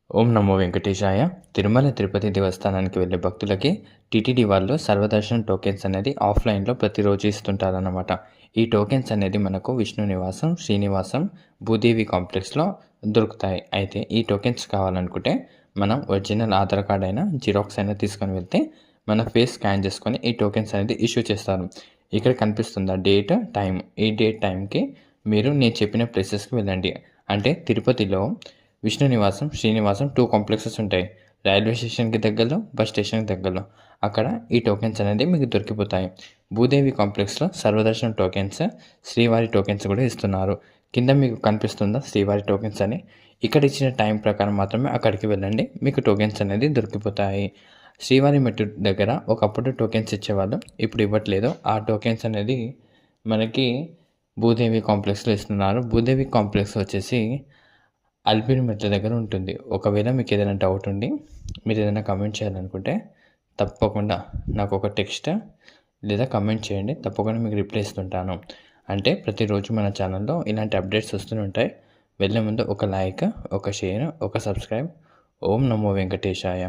ఓం నమో వెంకటేశాయ. తిరుమల తిరుపతి దేవస్థానానికి వెళ్ళే భక్తులకి టీటీడీ వాళ్ళు సర్వదర్శనం టోకెన్స్ అనేది ఆఫ్లైన్లో ప్రతిరోజు ఇస్తుంటారన్నమాట. ఈ టోకెన్స్ అనేది మనకు విష్ణు నివాసం, శ్రీనివాసం, భూదేవి కాంప్లెక్స్లో దొరుకుతాయి. అయితే ఈ టోకెన్స్ కావాలనుకుంటే మనం ఒరిజినల్ ఆధార్ కార్డ్ అయినా జిరాక్స్ అయినా తీసుకొని వెళ్తే మన ఫేస్ స్కాన్ చేసుకొని ఈ టోకెన్స్ అనేది ఇష్యూ చేస్తారు. ఇక్కడ కనిపిస్తుందా డేట్, టైం. ఈ డేట్, టైంకి మీరు నేను చెప్పిన ప్లేసెస్కి వెళ్ళండి. అంటే తిరుపతిలో విష్ణు నివాసం, శ్రీనివాసం 2 కాంప్లెక్సెస్ ఉంటాయి. రైల్వే స్టేషన్‌కి దగ్గరలో, బస్ స్టేషన్‌కి దగ్గరలో. అక్కడ ఈ టోకెన్స్ అనేది మీకు దొరికిపోతాయి. భూదేవి కాంప్లెక్స్‌లో సర్వదర్శనం టోకెన్స్, శ్రీవారి టోకెన్స్ కూడా ఇస్తున్నారు. కింద మీకు కనిపిస్తుందా శ్రీవారి టోకెన్స్ అని. ఇక్కడ ఇచ్చిన టైం ప్రకారం మాత్రమే అక్కడికి వెళ్ళండి. మీకు టోకెన్స్ అనేది దొరికిపోతాయి. శ్రీవారి మెట్టు దగ్గర ఒకప్పుడు టోకెన్స్ ఇచ్చేవాళ్ళు. ఇప్పుడు ఇవ్వట్లేదు. ఆ టోకెన్స్ అనేది మనకి భూదేవి కాంప్లెక్స్‌లో ఇస్తున్నారు. భూదేవి కాంప్లెక్స్ వచ్చేసి అలిపిరి మెట్ల దగ్గర ఉంటుంది. ఒకవేళ మీకు ఏదైనా డౌట్ ఉండి మీరు ఏదైనా కమెంట్ చేయాలనుకుంటే తప్పకుండా నాకు ఒక టెక్స్ట్ లేదా కమెంట్ చేయండి. తప్పకుండా మీకు రిప్లై ఇస్తుంటాను. అంటే ప్రతిరోజు మన ఛానల్లో ఇలాంటి అప్డేట్స్ వస్తూనే ఉంటాయి. వెళ్ళే ముందు ఒక లైక్, ఒక షేర్, ఒక సబ్స్క్రైబ్. ఓం నమో వెంకటేశాయ.